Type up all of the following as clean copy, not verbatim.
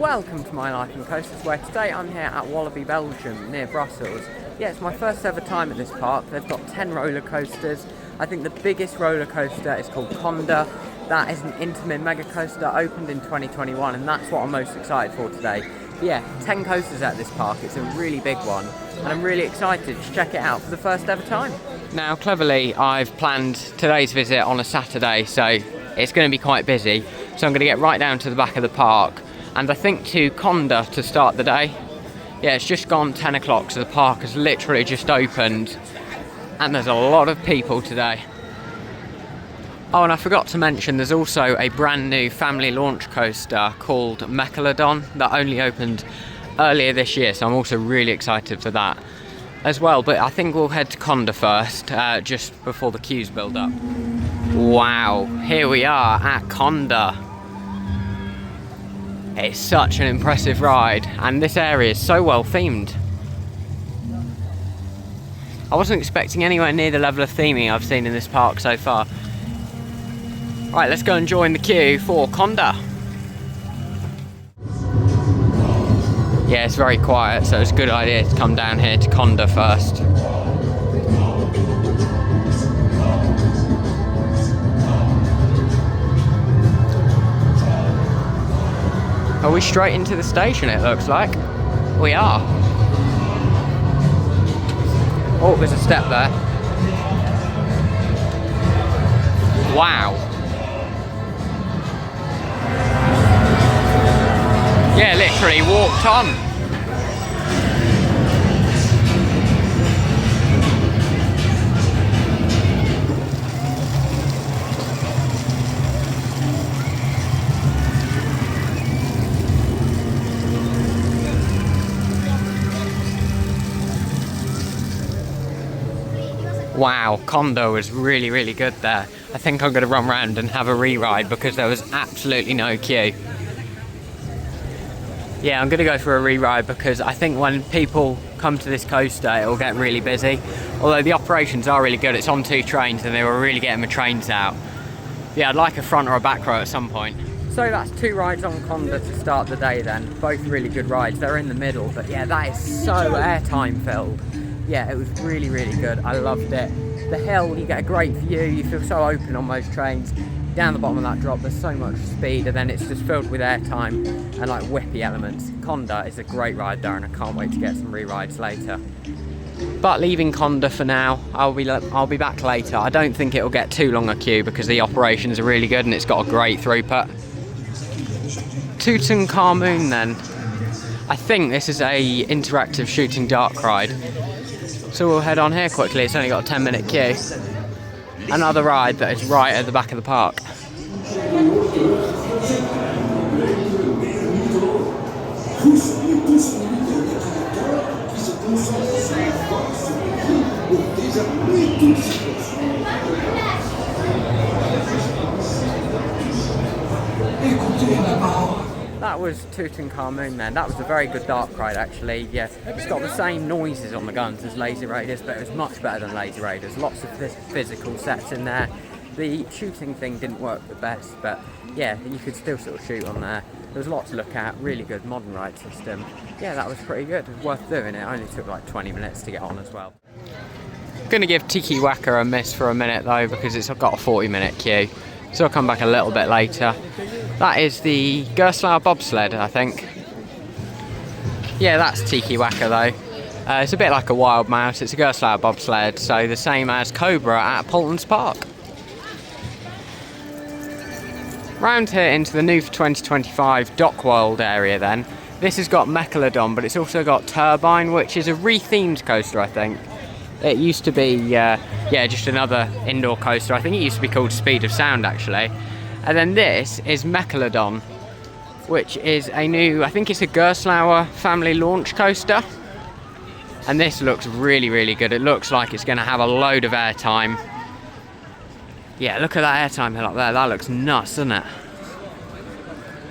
Welcome to My Life in Coasters, where today I'm here at Walibi Belgium near Brussels. Yeah, it's my first ever time at this park. They've got 10 roller coasters. I think the biggest roller coaster is called Kondaa. That is an Intamin mega coaster, opened in 2021, and that's what I'm most excited for today. Yeah, 10 coasters at this park. It's a really big one, and I'm really excited to check it out for the first ever time. Now, cleverly, I've planned today's visit on a Saturday, so it's going to be quite busy. So I'm going to get right down to the back of the park, and I think to Kondaa to start the day. Yeah, it's just gone 10 o'clock, so the park has literally just opened, and there's a lot of people today. Oh, and I forgot to mention, there's also a brand new family launch coaster called Megalodon that only opened earlier this year, so I'm also really excited for that as well. But I think we'll head to Kondaa first, just before the queues build up. Wow, here we are at Kondaa. It's such an impressive ride, and this area is so well themed. I wasn't expecting anywhere near the level of theming I've seen in this park so far. Right, let's go and join the queue for Kondaa. Yeah, it's very quiet, so it's a good idea to come down here to Kondaa first. Are we straight into the station, it looks like? We are. Oh, there's a step there. Wow. Yeah, literally walked on. Wow, Kondaa was really good there. I think I'm going to run around and have a re-ride because there was absolutely no queue. Yeah, I'm going to go for a re-ride because I think when people come to this coaster it will get really busy. Although the operations are really good, it's on 2 trains and they were really getting the trains out. Yeah, I'd like a front or a back row at some point. So that's 2 rides on Kondaa to start the day then. Both really good rides, they're in the middle, but yeah, that is so airtime filled. Yeah, it was really good. I loved it. The hill, you get a great view, you feel so open on most trains. Down the bottom of that drop, there's so much speed, and then it's just filled with airtime and like whippy elements. Kondaa is a great ride there, and I can't wait to get some re-rides later. But leaving Kondaa for now, I'll be back later. I don't think it'll get too long a queue because the operations are really good and it's got a great throughput. Tutankhamun then. I think this is a interactive shooting dark ride. So we'll head on here quickly, it's only got a 10-minute queue. Another ride that is right at the back of the park. That was Tutankhamun then. That was a very good dark ride actually. Yeah, it's got the same noises on the guns as Lazy Raiders, but it was much better than Lazy Raiders. Lots of physical sets in there. The shooting thing didn't work the best, but yeah, you could still sort of shoot on there. There was a lot to look at, really good modern ride system. Yeah, that was pretty good. It was worth doing. It only took like 20 minutes to get on as well. Gonna give Tiki Waka a miss for a minute though, because it's got a 40-minute queue. So I'll come back a little bit later. That is the Gerstlauer bobsled, I think. Yeah, that's Tiki Waka though. It's a bit like a Wild Mouse. It's a Gerstlauer bobsled, so the same as Cobra at Paultons Park. Round here into the new for 2025 Dock World area then. This has got Megalodon, but it's also got Turbine, which is a re-themed coaster, I think. It used to be, just another indoor coaster. I think it used to be called Speed of Sound, actually. And then this is Megalodon, which is a new, I think it's a Gerstlauer family launch coaster. And this looks really good. It looks like it's going to have a load of airtime. Yeah, look at that airtime hill up there. That looks nuts, doesn't it?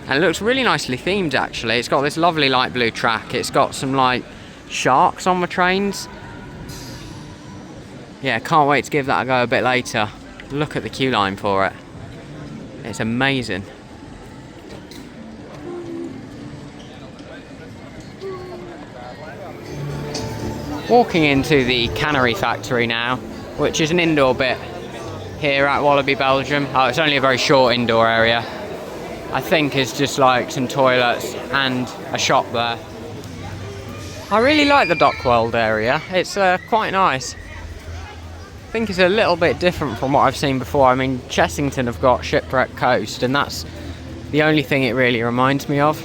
And it looks really nicely themed, actually. It's got this lovely light blue track. It's got some, like, sharks on the trains. Yeah, can't wait to give that a go a bit later. Look at the queue line for it. It's amazing. Walking into the cannery factory now, which is an indoor bit here at Walibi Belgium. Oh, it's only a very short indoor area. I think it's just like some toilets and a shop there. I really like the dock world area. It's quite nice. I think it's a little bit different from what I've seen before. I mean, Chessington have got Shipwreck Coast, and that's the only thing it really reminds me of.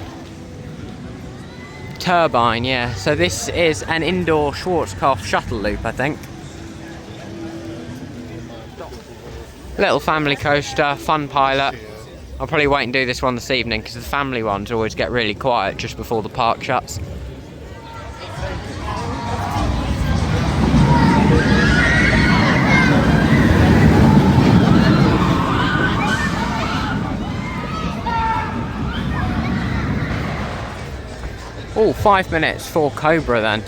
Turbine, yeah. So this is an indoor Schwarzkopf shuttle loop, I think. Little family coaster, fun pilot. I'll probably wait and do this one this evening because the family ones always get really quiet just before the park shuts. Oh, 5 minutes for Cobra then.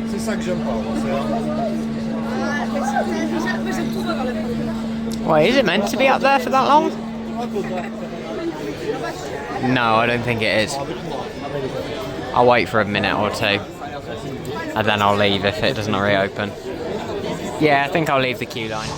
C'est ça que j'aime pas. Wait, is it meant to be up there for that long? No, I don't think it is. I'll wait for a minute or two and then I'll leave if it doesn't reopen. Yeah, I think I'll leave the queue line.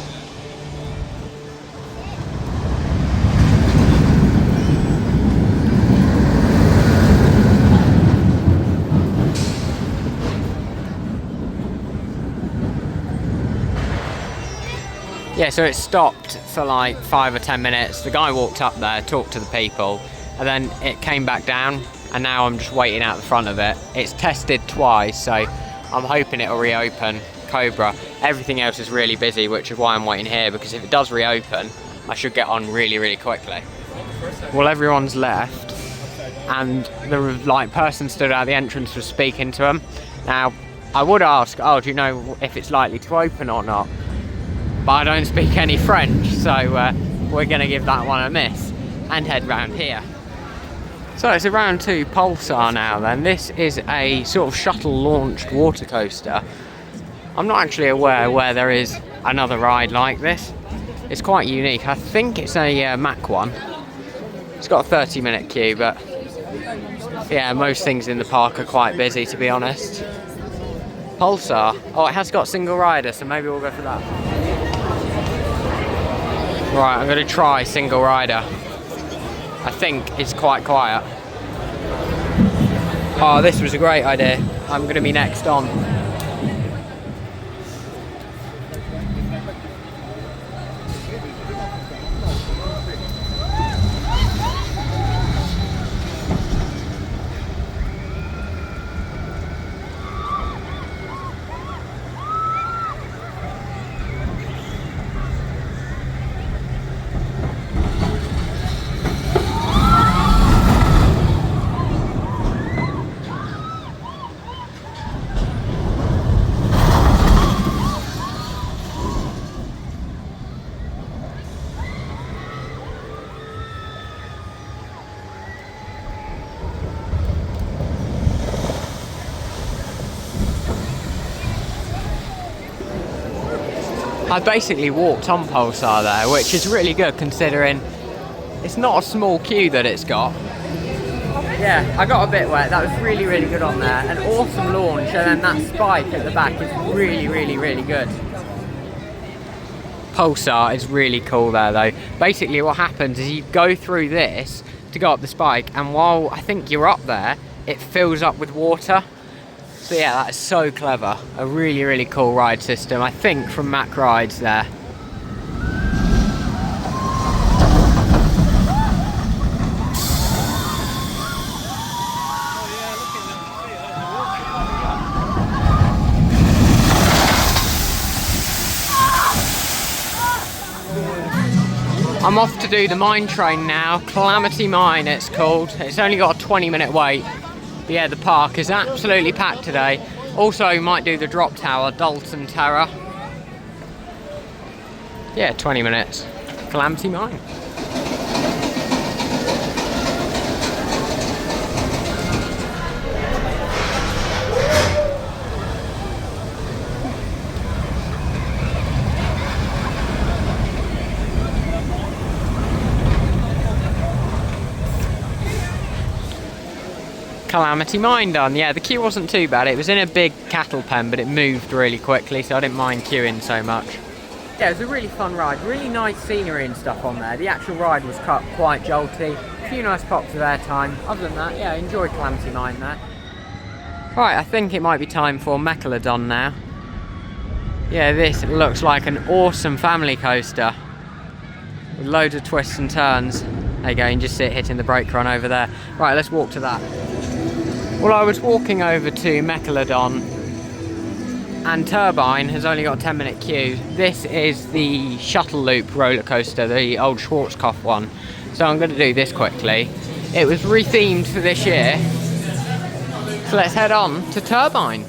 Yeah, so it stopped for like 5 or 10 minutes. The guy walked up there, talked to the people, and then it came back down, and now I'm just waiting out the front of it. It's tested twice, so I'm hoping it'll reopen. Cobra. Everything else is really busy, which is why I'm waiting here, because if it does reopen, I should get on really, really quickly. Well, everyone's left, and the person stood at the entrance was speaking to them. Now, I would ask, oh, do you know if it's likely to open or not? But I don't speak any French, so we're going to give that one a miss and head round here. So it's a round 2 Pulsar now then. This is a sort of shuttle launched water coaster. I'm not actually aware where there is another ride like this. It's quite unique. I think it's a Mach 1. It's got a 30-minute queue, but yeah, most things in the park are quite busy, to be honest. Pulsar. Oh, it has got single rider, so maybe we'll go for that. Right, I'm going to try single rider. I think it's quite quiet. Oh, this was a great idea. I'm going to be next on. I basically walked on Pulsar there, which is really good considering it's not a small queue that it's got. Yeah, I got a bit wet. That was really, really good on there. An awesome launch, and then that spike at the back is really, really, really good. Pulsar is really cool there though. Basically what happens is you go through this to go up the spike, and while I think you're up there, it fills up with water. So yeah, that is so clever. A really, really cool ride system, I think, from Mac Rides there. I'm off to do the mine train now. Calamity Mine it's called. It's only got a 20-minute wait. But yeah, the park is absolutely packed today. Also, might do the drop tower, Dalton Terror. Yeah, 20 minutes. Calamity Mine. Calamity Mine done. Yeah, the queue wasn't too bad. It was in a big cattle pen, but it moved really quickly, so I didn't mind queuing so much. Yeah, it was a really fun ride. Really nice scenery and stuff on there. The actual ride was cut quite jolty. A few nice pops of airtime. Other than that, yeah, I enjoyed Calamity Mine there. Right, I think it might be time for Megalodon now. Yeah, this looks like an awesome family coaster with loads of twists and turns. There you go, you can just see it hitting the brake run over there. Right, let's walk to that. Well, I was walking over to Megalodon, and Turbine has only got a 10-minute queue. This is the shuttle loop roller coaster, the old Schwarzkopf one. So I'm going to do this quickly. It was rethemed for this year. So let's head on to Turbine.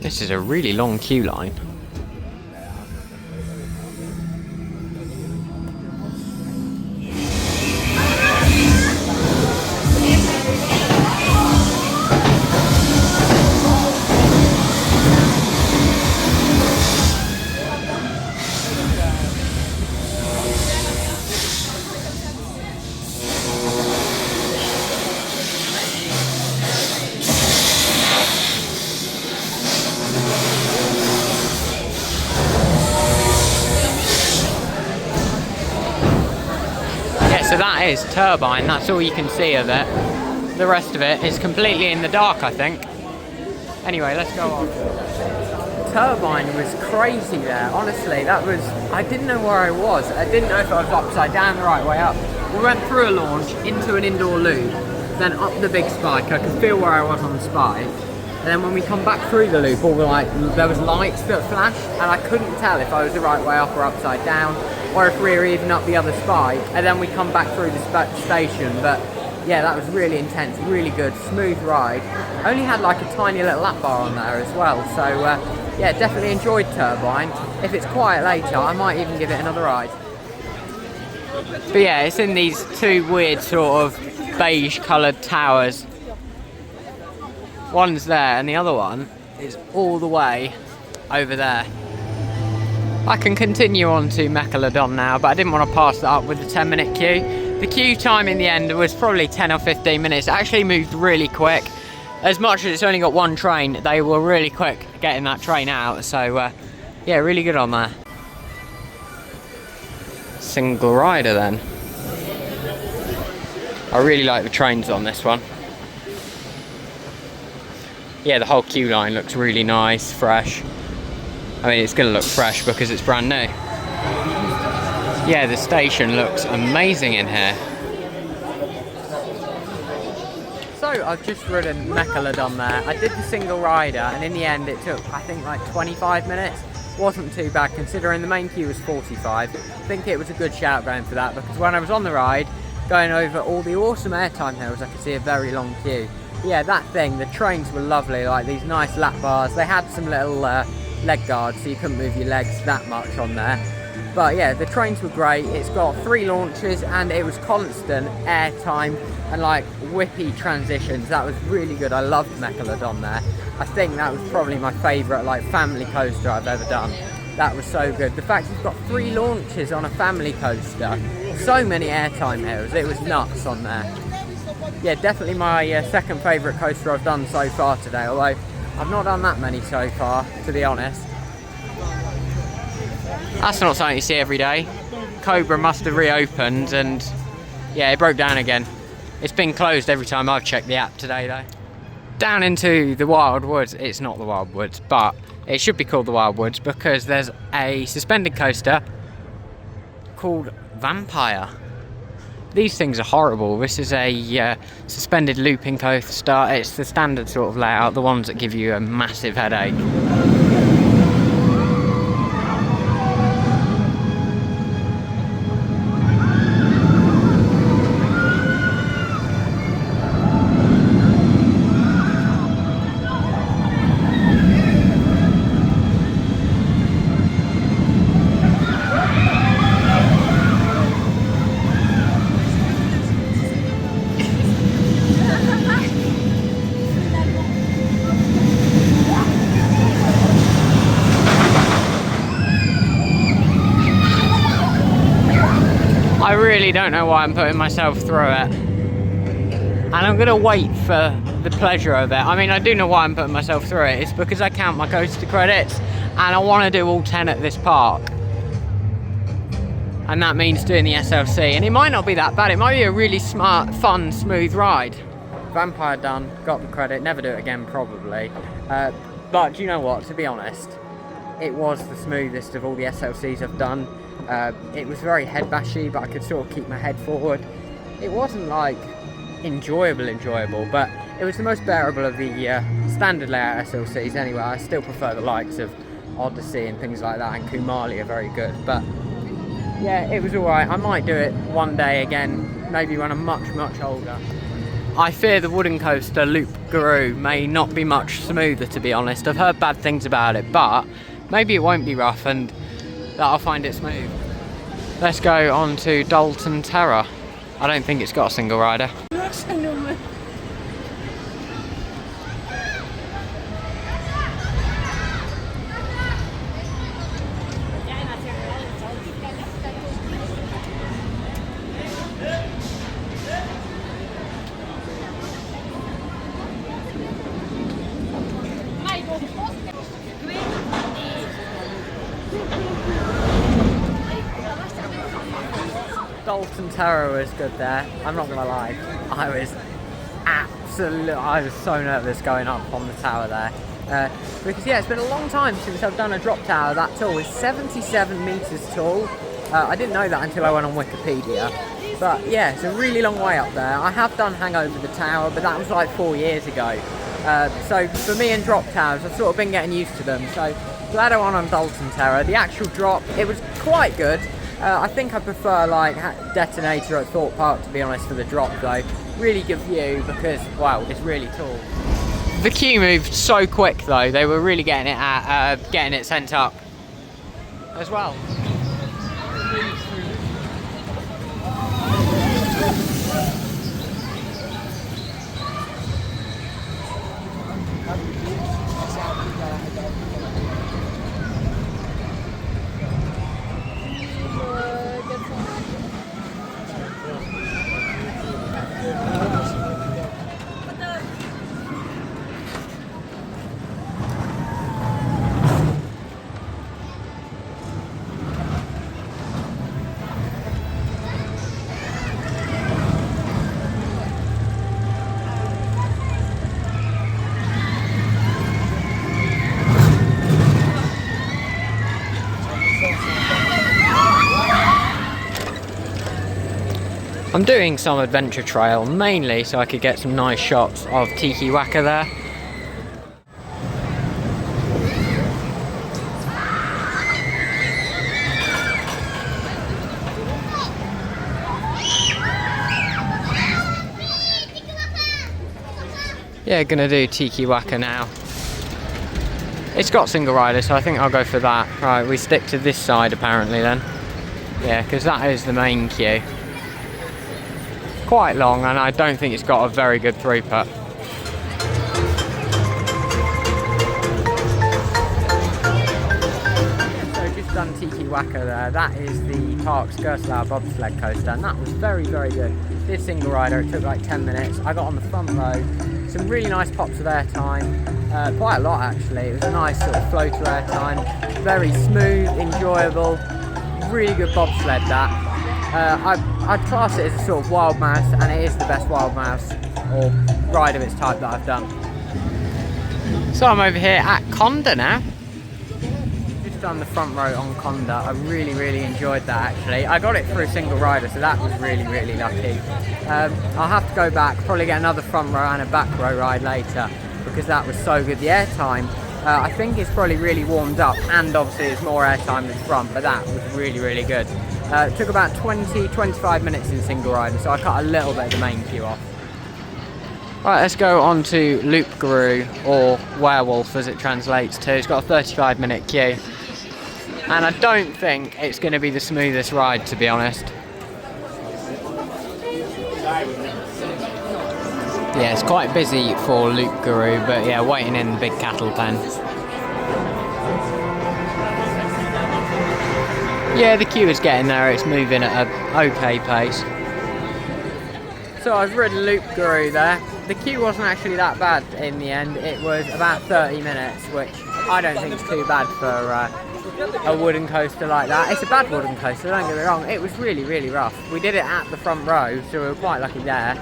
This is a really long queue line. So that is Turbine, that's all you can see of it. The rest of it is completely in the dark, I think. Anyway, let's go on. Turbine was crazy there, honestly. I didn't know where I was. I didn't know if I was upside down the right way up. We went through a launch, into an indoor loop, then up the big spike. I could feel where I was on the spike. And then when we come back through the loop, there was lights that flashed, and I couldn't tell if I was the right way up or upside down, or if we were even up the other spike. And then we come back through the station. But yeah, that was really intense, really good, smooth ride. Only had like a tiny little lap bar on there as well. So yeah, definitely enjoyed Turbine. If it's quiet later, I might even give it another ride. But yeah, it's in these two weird sort of beige coloured towers. One's there and the other one is all the way over there. I can continue on to Megalodon now, but I didn't want to pass that up with the 10-minute queue. The queue time in the end was probably 10 or 15 minutes. It actually moved really quick. As much as it's only got one train, they were really quick getting that train out. So yeah, really good on there. Single rider then. I really like the trains on this one. Yeah, the whole queue line looks really nice, fresh. I mean, it's going to look fresh because it's brand new. Yeah, the station looks amazing in here. So, I've just ridden Megalodon there. I did the single rider, and in the end it took, I think, like 25 minutes. Wasn't too bad considering the main queue was 45. I think it was a good shout going for that, because when I was on the ride, going over all the awesome airtime hills, I could see a very long queue. Yeah, that thing, the trains were lovely, like these nice lap bars. They had some little leg guards, so you couldn't move your legs that much on there. But yeah, the trains were great. It's got 3 launches and it was constant airtime and like whippy transitions. That was really good. I loved Megalodon there. I think that was probably my favourite like family coaster I've ever done. That was so good. The fact you've got 3 launches on a family coaster, so many airtime hills, it was nuts on there. Yeah, definitely my second favourite coaster I've done so far today, although I've not done that many so far, to be honest. That's not something you see every day. Cobra must have reopened and yeah, it broke down again. It's been closed every time I've checked the app today though. Down into the Wild Woods. It's not the Wild Woods, but it should be called the Wild Woods because there's a suspended coaster called Vampire. These things are horrible. This is a suspended looping coaster. It's the standard sort of layout, the ones that give you a massive headache. really don't know why I'm putting myself through it. And I'm gonna wait for the pleasure of it. I mean, I do know why I'm putting myself through it. It's because I count my coaster credits and I wanna do all 10 at this park. And that means doing the SLC. And it might not be that bad. It might be a really smart, fun, smooth ride. Vampire done, got the credit, never do it again probably. But do you know what, to be honest, it was the smoothest of all the SLCs I've done. It was very head bashy, but I could sort of keep my head forward. It wasn't like enjoyable, but it was the most bearable of the standard layout SLCs anyway. I still prefer the likes of Odyssey and things like that, and Kumali are very good, but yeah, it was alright. I might do it one day again, maybe when I'm much older. I fear the wooden coaster Loop Guru may not be much smoother, to be honest. I've heard bad things about it, but maybe it won't be rough and that I'll find it smooth. Let's go on to Dalton Terror. I don't think it's got a single rider. Dalton Terror was good there, I'm not gonna lie. I was so nervous going up on the tower there. Because yeah, it's been a long time since I've done a drop tower that tall. It's 77 metres tall. I didn't know that until I went on Wikipedia. But yeah, it's a really long way up there. I have done Hangover the Tower, but that was like 4 years ago. So for me and drop towers, I've sort of been getting used to them. So glad I went on Dalton Terror. The actual drop, it was quite good. I think I prefer like Detonator at Thorpe Park, to be honest, for the drop though. Really good view because, wow, it's really tall. The queue moved so quick though, they were really getting it sent up as well. I'm doing some adventure trail, mainly so I could get some nice shots of Tiki Waka there. Yeah, gonna do Tiki Waka now. It's got single rider, so I think I'll go for that. Right, we stick to this side apparently then. Yeah, because that is the main queue. Quite long, and I don't think it's got a very good throughput. So just done Tiki Waka there. That is the park's Gerstlauer bobsled coaster, and that was very, very good. Did single rider, it took like 10 minutes. I got on the front row. Some really nice pops of airtime. Quite a lot actually. It was a nice sort of floater airtime. Very smooth, enjoyable. Really good bobsled that. I'd class it as a sort of wild mouse, and it is the best wild mouse or ride of its type that I've done. So I'm over here at Kondaa now. Just on the front row on Kondaa. I really, really enjoyed that actually. I got it through single rider, so that was really, really lucky. I'll have to go back, probably get another front row and a back row ride later, because that was so good. The airtime, I think it's probably really warmed up, and obviously there's more airtime than front, but that was really, really good. It took about 20-25 minutes in single rider, so I cut a little bit of the main queue off. Right, let's go on to Loop Guru, or Werewolf as it translates to. It's got a 35-minute queue, and I don't think it's going to be the smoothest ride, to be honest. Yeah, it's quite busy for Loop Guru, but yeah, waiting in the big cattle pen. Yeah, the queue is getting there, it's moving at an okay pace. So I've ridden Loop Guru there. The queue wasn't actually that bad in the end. It was about 30 minutes, which I don't think is too bad for a wooden coaster like that. It's a bad wooden coaster, don't get me wrong. It was really, really rough. We did it at the front row, so we were quite lucky there.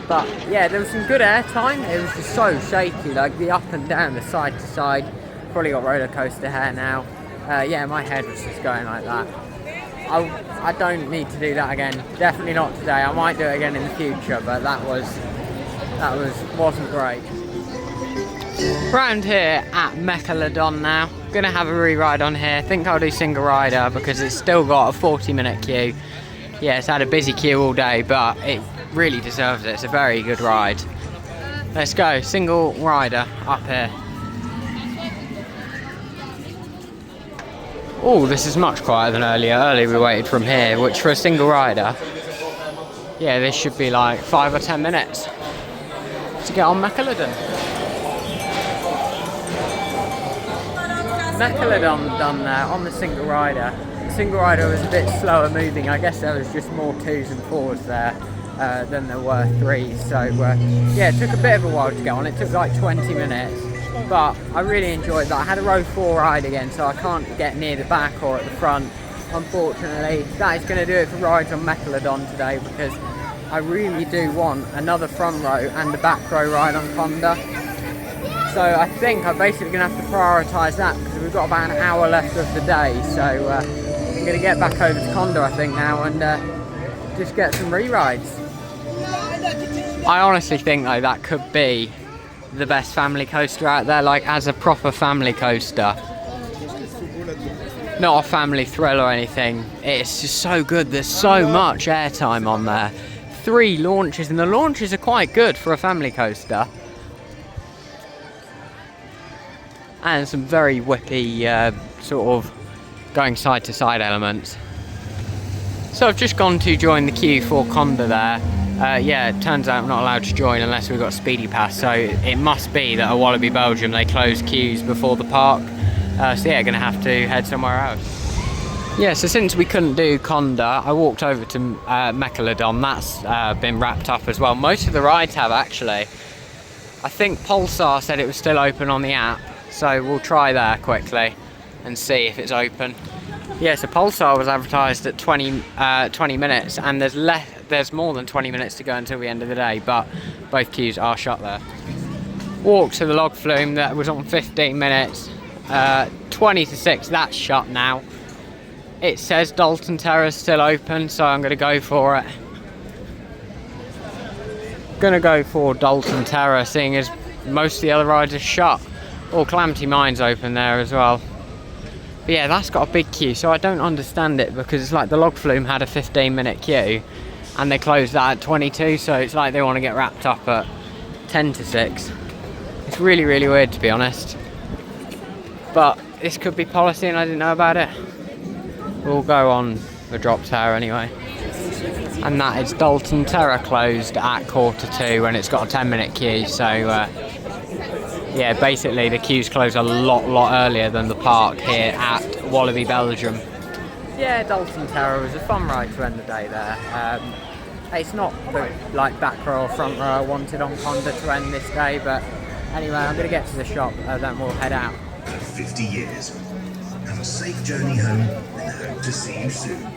But yeah, there was some good air time. It was just so shaky, like the up and down, the side to side. Probably got roller coaster hair now. Yeah, my head was just going like that. I don't need to do that again. Definitely not today. I might do it again in the future, but that wasn't great. Round here at Megalodon now. Gonna have a re-ride on here. Think I'll do single rider because it's still got a 40-minute queue. Yeah, it's had a busy queue all day, but it really deserves it. It's a very good ride. Let's go, single rider up here. Oh, this is much quieter than earlier. Earlier we waited from here, which for a single rider, yeah, this should be like 5 or 10 minutes to get on Megalodon. Megalodon done there on the single rider. The single rider was a bit slower moving. I guess there was just more 2s and 4s there than there were 3s. So yeah, it took a bit of a while to get on. It took like 20 minutes. But I really enjoyed that. I had a row 4 ride again, so I can't get near the back or at the front, unfortunately. That is going to do it for rides on Megalodon today, because I really do want another front row and a back row ride on Kondaa. So I think I'm basically going to have to prioritise that, because we've got about an hour left of the day. So I'm going to get back over to Kondaa, I think, now, and just get some re-rides. I honestly think, though, that could be the best family coaster out there, like as a proper family coaster, not a family thrill or anything. It's just so good. There's so much airtime on there. 3 launches, and the launches are quite good for a family coaster, and some very whippy sort of going side to side elements. So I've just gone to join the queue for Kondaa there. Yeah, it turns out I'm not allowed to join unless we've got a speedy pass, so it must be that at Walibi Belgium they close queues before the park. So yeah, gonna have to head somewhere else. Yeah, so since we couldn't do Kondaa, I walked over to Megalodon. That's been wrapped up as well. Most of the rides have, actually. I think Pulsar said it was still open on the app, so we'll try there quickly and see if it's open. Yeah, so Pulsar was advertised at 20 minutes, and there's more than 20 minutes to go until the end of the day, but both queues are shut there. Walk to the log flume that was on 15 minutes, 20 to 6, that's shut now. It says Dalton Terrace still open, so I'm going to go for it. Gonna go for Dalton Terrace, seeing as most of the other rides are shut. Oh, Calamity Mine's open there as well. But yeah, that's got a big queue, so I don't understand it, because it's like the log flume had a 15-minute queue and they closed that at 22, so it's like they want to get wrapped up at 10 to 6. It's really, really weird, to be honest. But this could be policy and I didn't know about it. We'll go on the drop tower anyway. And that is Dalton Terra closed at 1:45 when it's got a 10-minute queue, so yeah, basically the queues close a lot earlier than the park here at Walibi Belgium. Yeah, Dalton Terra was a fun ride to end the day there. It's not the back row or front row I wanted on Kondaa to end this day, but anyway, I'm going to get to the shop, then we'll head out. 50 years. Have a safe journey home, and hope to see you soon.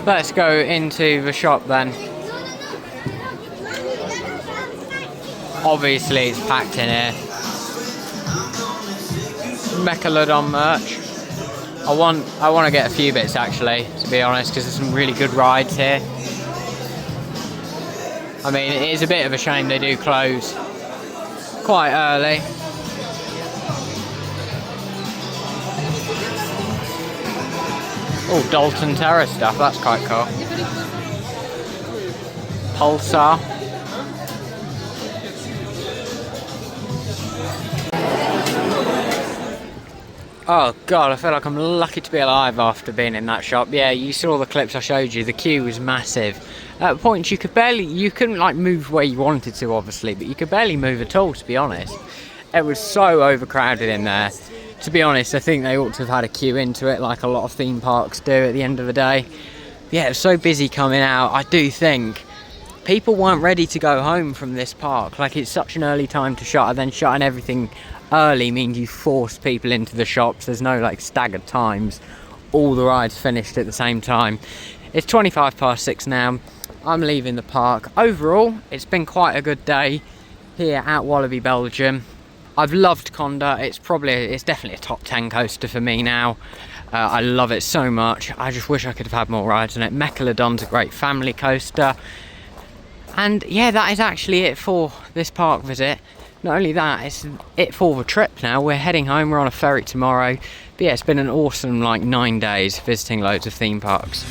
Let's go into the shop then. Obviously it's packed in here. Megalodon merch. I want to get a few bits actually, to be honest, because there's some really good rides here. I mean, it is a bit of a shame they do close quite early. Oh, Dalton Terrace stuff, that's quite cool. Pulsar. Oh god, I feel like I'm lucky to be alive after being in that shop. Yeah, you saw the clips I showed you, the queue was massive. At points you couldn't like move where you wanted to, obviously, but you could barely move at all, to be honest. It was so overcrowded in there. To be honest, I think they ought to have had a queue into it like a lot of theme parks do at the end of the day. Yeah, it was so busy coming out. I do think people weren't ready to go home from this park. Like, it's such an early time to shut, and then shutting everything early means you force people into the shops. There's no like staggered times. All the rides finished at the same time. It's 6:25 now. I'm leaving the park. Overall, it's been quite a good day here at Walibi Belgium. I've loved Kondaa. It's definitely a top 10 coaster for me now. I love it so much. I just wish I could have had more rides on it. Megalodon's a great family coaster. And yeah, that is actually it for this park visit. Not only that, it's it for the trip now. We're heading home. We're on a ferry tomorrow. But yeah, it's been an awesome 9 days visiting loads of theme parks.